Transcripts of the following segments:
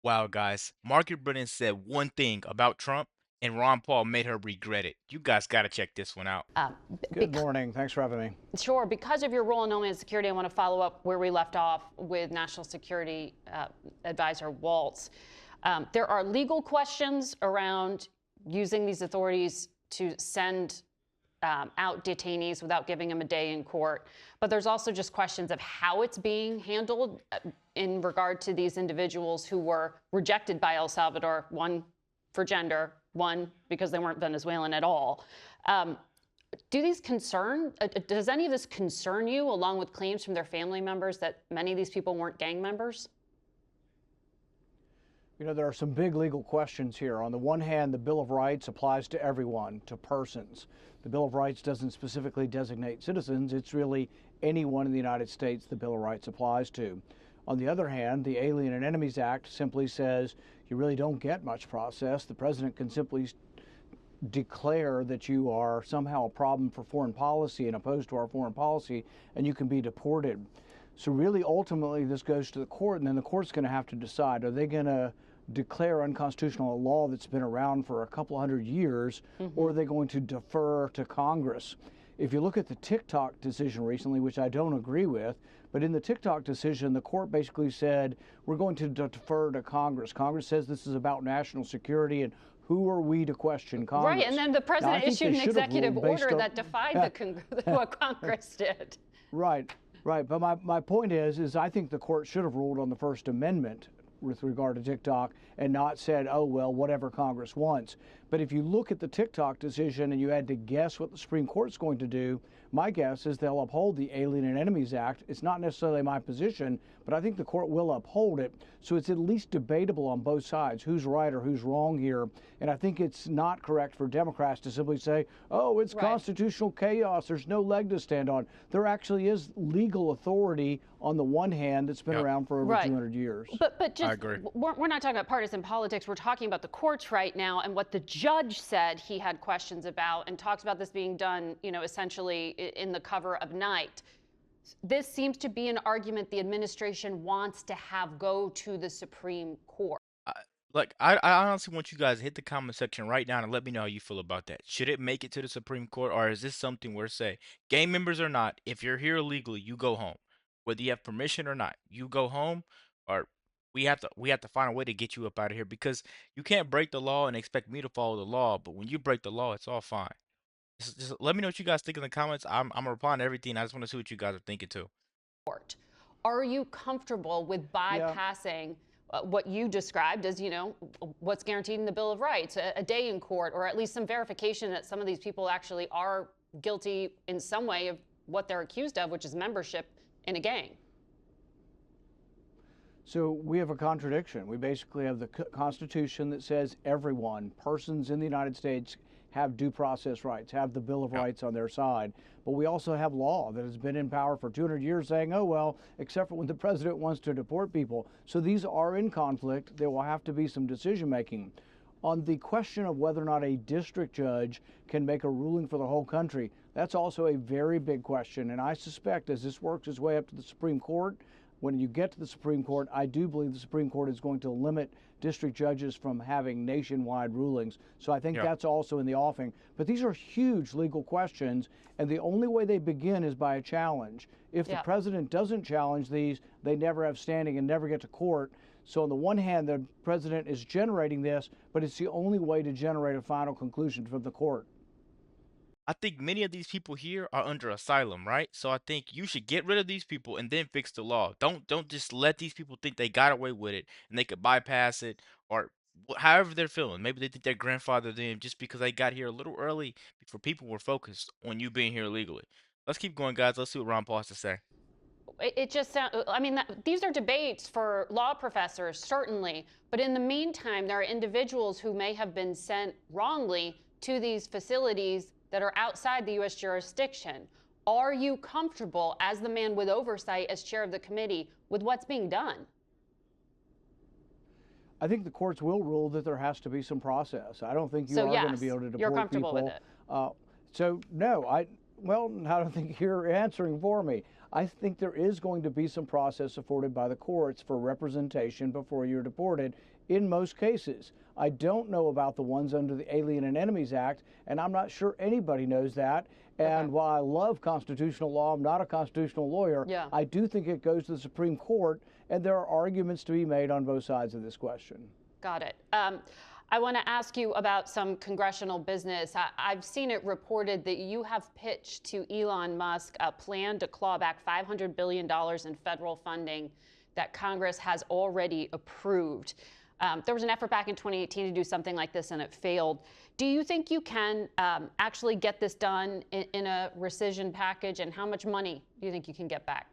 Wow, guys. Margaret Brennan said one thing about Trump, and Ron Paul made her regret it. You guys got to check this one out. Uh, Good morning. Thanks for having me. sure, because of your role in Homeland Security, I want to follow up where we left off with National Security Advisor Waltz. There are legal questions around using these authorities to send out detainees without giving them a day in court. But there's also just questions of how it's being handled in regard to these individuals who were rejected by El Salvador, one for gender, one because they weren't Venezuelan at all. Does any of this concern you, along with claims from their family members that many of these people weren't gang members? You know, there are some big legal questions here. On the one hand, the Bill of Rights applies to everyone, to persons. The Bill of Rights doesn't specifically designate citizens. It's really anyone in the United States the Bill of Rights applies to. On the other hand, the Alien and Enemies Act simply says you really don't get much process. The president can simply declare that you are somehow a problem for foreign policy and opposed to our foreign policy, and you can be deported. So really, ultimately, this goes to the court, and then the court's going to have to decide, are they going to declare unconstitutional a law that's been around for a couple hundred years, or are they going to defer to Congress? If you look at the TikTok decision recently, which I don't agree with, but in the TikTok decision, the court basically said, we're going to defer to Congress. Congress says this is about national security, and who are we to question Congress? Right, and then the president issued an executive order that defied what Congress did. Right, right. But my point is I think the court should have ruled on the First Amendment with regard to TikTok and not said, oh, well, whatever Congress wants. But if you look at the TikTok decision and you had to guess what the Supreme Court's going to do, my guess is they'll uphold the Alien and Enemies Act. It's not necessarily my position, but I think the court will uphold it. So it's at least debatable on both sides who's right or who's wrong here. And I think it's not correct for Democrats to simply say, oh, it's constitutional chaos. There's no leg to stand on. There actually is legal authority on the one hand that's been around for over 200 years. But just, I agree. We're not talking about partisan politics. We're talking about the courts right now and what the judge said he had questions about and talks about this being done, essentially in the cover of night. This seems to be an argument the administration wants to have go to the Supreme Court. I honestly want you guys to hit the comment section right now and let me know how you feel about that. Should it make it to the Supreme Court, or is this something where, say, gang members or not, if you're here illegally, you go home, whether you have permission or not, you go home, or we have to find a way to get you up out of here because you can't break the law and expect me to follow the law. But when you break the law, it's all fine. Just let me know what you guys think in the comments. I'm replying to everything. I just want to see what you guys are thinking too. Are you comfortable with bypassing what you described as, what's guaranteed in the Bill of Rights, a day in court, or at least some verification that some of these people actually are guilty in some way of what they're accused of, which is membership in a gang? So we have a contradiction. We basically have the Constitution that says everyone, persons in the United States, have due process rights, have the Bill of Rights on their side. But we also have law that has been in power for 200 years saying, oh, well, except for when the president wants to deport people. So these are in conflict. There will have to be some decision making. On the question of whether or not a district judge can make a ruling for the whole country, that's also a very big question. And I suspect as this works its way up to the Supreme Court, when you get to the Supreme Court, I do believe the Supreme Court is going to limit district judges from having nationwide rulings. So I think that's also in the offing. But these are huge legal questions, and the only way they begin is by a challenge. If the president doesn't challenge these, they never have standing and never get to court. So on the one hand, the president is generating this, but it's the only way to generate a final conclusion from the court. I think many of these people here are under asylum, right? So I think you should get rid of these people and then fix the law. Don't just let these people think they got away with it and they could bypass it or however they're feeling. Maybe they think their grandfather them just because they got here a little early before people were focused on you being here illegally. Let's keep going, guys. Let's see what Ron Paul has to say. It just sounds, I mean, these are debates for law professors, certainly. But in the meantime, there are individuals who may have been sent wrongly to these facilities that are outside the U.S. jurisdiction. Are you comfortable, as the man with oversight, as chair of the committee, with what's being done? I think the courts will rule that there has to be some process. I don't think you are going to be able to deport you're comfortable people. With it. So no, well, I don't think you're answering for me. I think there is going to be some process afforded by the courts for representation before you're deported in most cases. I don't know about the ones under the Alien and Enemies Act, and I'm not sure anybody knows that. And while I love constitutional law, I'm not a constitutional lawyer. Yeah. I do think it goes to the Supreme Court, and there are arguments to be made on both sides of this question. Got it. I want to ask you about some congressional business. I've seen it reported that you have pitched to Elon Musk a plan to claw back $500 billion in federal funding that Congress has already approved. There was an effort back in 2018 to do something like this, and it failed. Do you think you can actually get this done in a rescission package, and how much money do you think you can get back?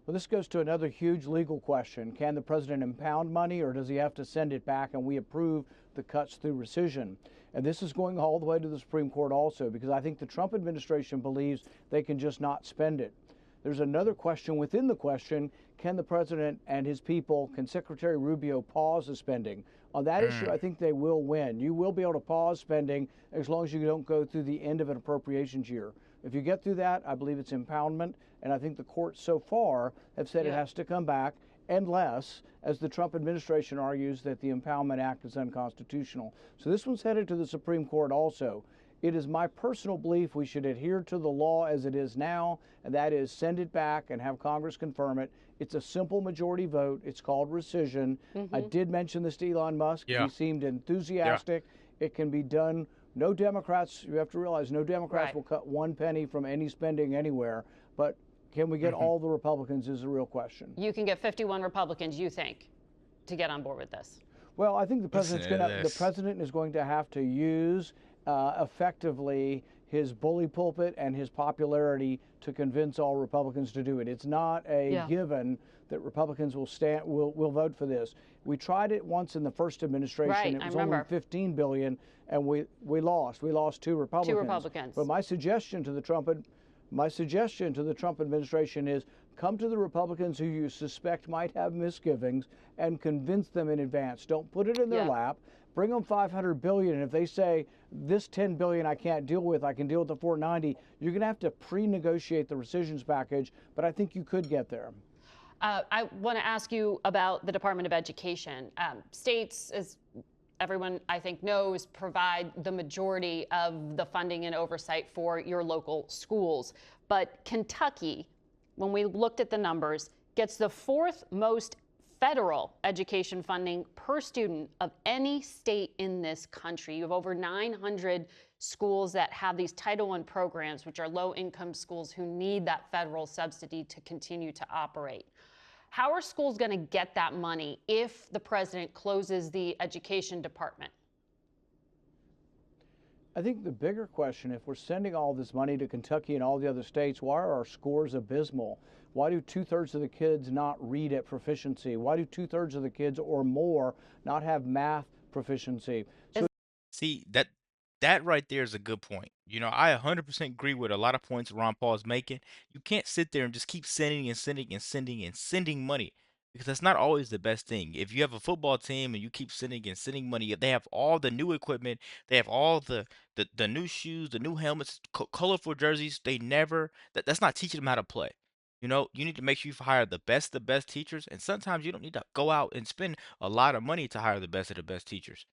Well, this goes to another huge legal question. Can the president impound money, or does he have to send it back and we approve the cuts through rescission? And this is going all the way to the Supreme Court also, because I think the Trump administration believes they can just not spend it. There's another question within the question: can the president and his people, can Secretary Rubio pause the spending? On that issue, I think they will win. You will be able to pause spending as long as you don't go through the end of an appropriations year. If you get through that, I believe it's impoundment, and I think the courts so far have said it has to come back unless, as the Trump administration argues, that the Impoundment Act is unconstitutional. So this one's headed to the Supreme Court also. It is my personal belief we should adhere to the law as it is now, and that is send it back and have Congress confirm it. It's a simple majority vote. It's called rescission. I did mention this to Elon Musk. He seemed enthusiastic. It can be done. No Democrats, you have to realize, no Democrats will cut 1 penny from any spending anywhere. But can we get all the Republicans is a real question. You can get 51 Republicans, you think, to get on board with this? Well, I think the president is going to have to use effectively his bully pulpit and his popularity to convince all Republicans to do it. It's not a given that Republicans will vote for this. We tried it once in the first administration. It was only $15 billion, and we lost. We lost 2 Republicans. 2 Republicans. But my suggestion to the Trump administration is come to the Republicans who you suspect might have misgivings and convince them in advance. Don't put it in their lap. Bring them $500 billion, and if they say this $10 billion I can't deal with, I can deal with the $490, you're going to have to pre-negotiate the rescissions package. But I think you could get there. I want to ask you about the Department of Education. States, as everyone I think knows, provide the majority of the funding and oversight for your local schools. But Kentucky, when we looked at the numbers, gets the 4th most federal education funding per student of any state in this country. You have over 900 schools that have these Title I programs, which are low-income schools who need that federal subsidy to continue to operate. How are schools going to get that money if the president closes the education department? I think the bigger question, if we're sending all this money to Kentucky and all the other states, why are our scores abysmal? Why do 2/3 of the kids not read at proficiency? Why do 2/3 of the kids or more not have math proficiency? So See, that right there is a good point. You know, I 100% agree with a lot of points Ron Paul is making. You can't sit there and just keep sending and sending and sending and sending money, because that's not always the best thing. If you have a football team and you keep sending and sending money, they have all the new equipment, they have all the new shoes, the new helmets, colorful jerseys. That's not teaching them how to play. You know, you need to make sure you hire the best teachers, and sometimes you don't need to go out and spend a lot of money to hire the best of the best teachers.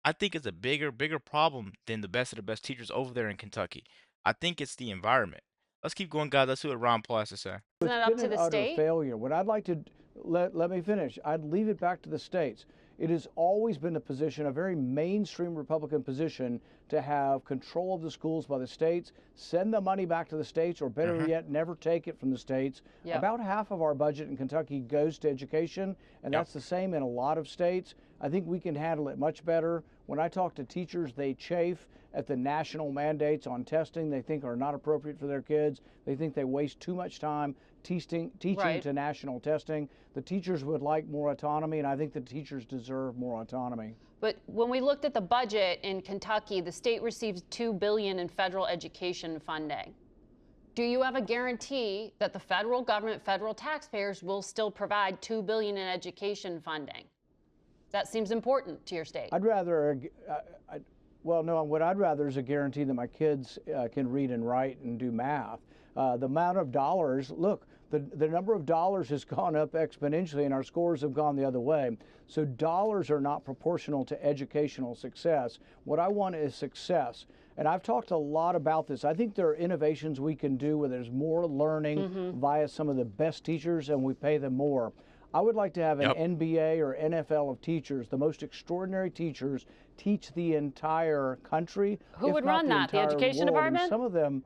I think it's a bigger problem than the best of the best teachers over there in Kentucky. I think it's the environment. Let's keep going, guys. Let's see what Ron Paul has to say. Isn't that up it's to been the an utter state? failure. What I'd like to let me finish. I'd leave it back to the states. It has always been a very mainstream Republican position, to have control of the schools by the states, send the money back to the states, or better yet, never take it from the states. About half of our budget in Kentucky goes to education, and that's the same in a lot of states. I think we can handle it much better. When I talk to teachers, they chafe at the national mandates on testing they think are not appropriate for their kids. They think they waste too much time teaching to national testing. The teachers would like more autonomy, and I think the teachers deserve more autonomy. But when we looked at the budget in Kentucky, the state receives $2 billion in federal education funding. Do you have a guarantee that the federal government, federal taxpayers, will still provide $2 billion in education funding? That seems important to your state. I'd rather, well, no, what I'd rather is a guarantee that my kids can read and write and do math. The amount of dollars, look, the number of dollars has gone up exponentially and our scores have gone the other way. So dollars are not proportional to educational success. What I want is success. And I've talked a lot about this. I think there are innovations we can do where there's more learning via some of the best teachers and we pay them more. I would like to have an Yep. NBA or NFL of teachers, the most extraordinary teachers, teach the entire country, Who if would not run the that? The entire education world. And department? some of them,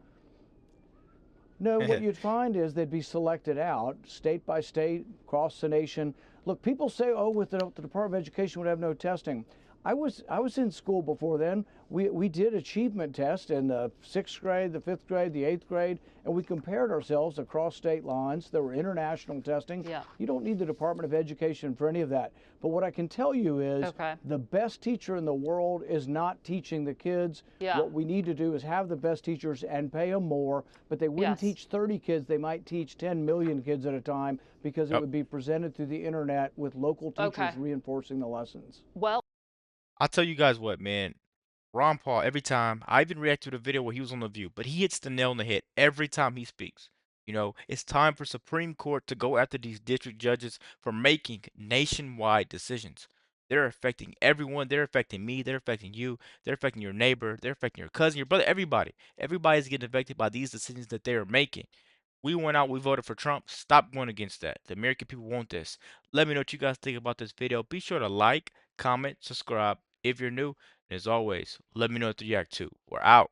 no, what you'd find is they'd be selected out state by state, across the nation. Look, people say, oh, with the Department of Education would have no testing. I was in school before then. We did achievement tests in the 6th grade, the 5th grade, the 8th grade, and we compared ourselves across state lines. There were international testing. Yeah. You don't need the Department of Education for any of that. But what I can tell you is Okay. the best teacher in the world is not teaching the kids. Yeah. What we need to do is have the best teachers and pay them more, but they wouldn't Yes. teach 30 kids. They might teach 10 million kids at a time because it Yep. would be presented through the internet with local teachers Okay. reinforcing the lessons. Well, I'll tell you guys what, man. Ron Paul, every time, I even react to the video where he was on The View, but he hits the nail on the head every time he speaks. You know, it's time for Supreme Court to go after these district judges for making nationwide decisions. They're affecting everyone. They're affecting me. They're affecting you. They're affecting your neighbor. They're affecting your cousin, your brother, everybody. Everybody's getting affected by these decisions that they are making. We went out, we voted for Trump. Stop going against that. The American people want this. Let me know what you guys think about this video. Be sure to like, comment, subscribe if you're new. And as always, let me know what you react to. We're out.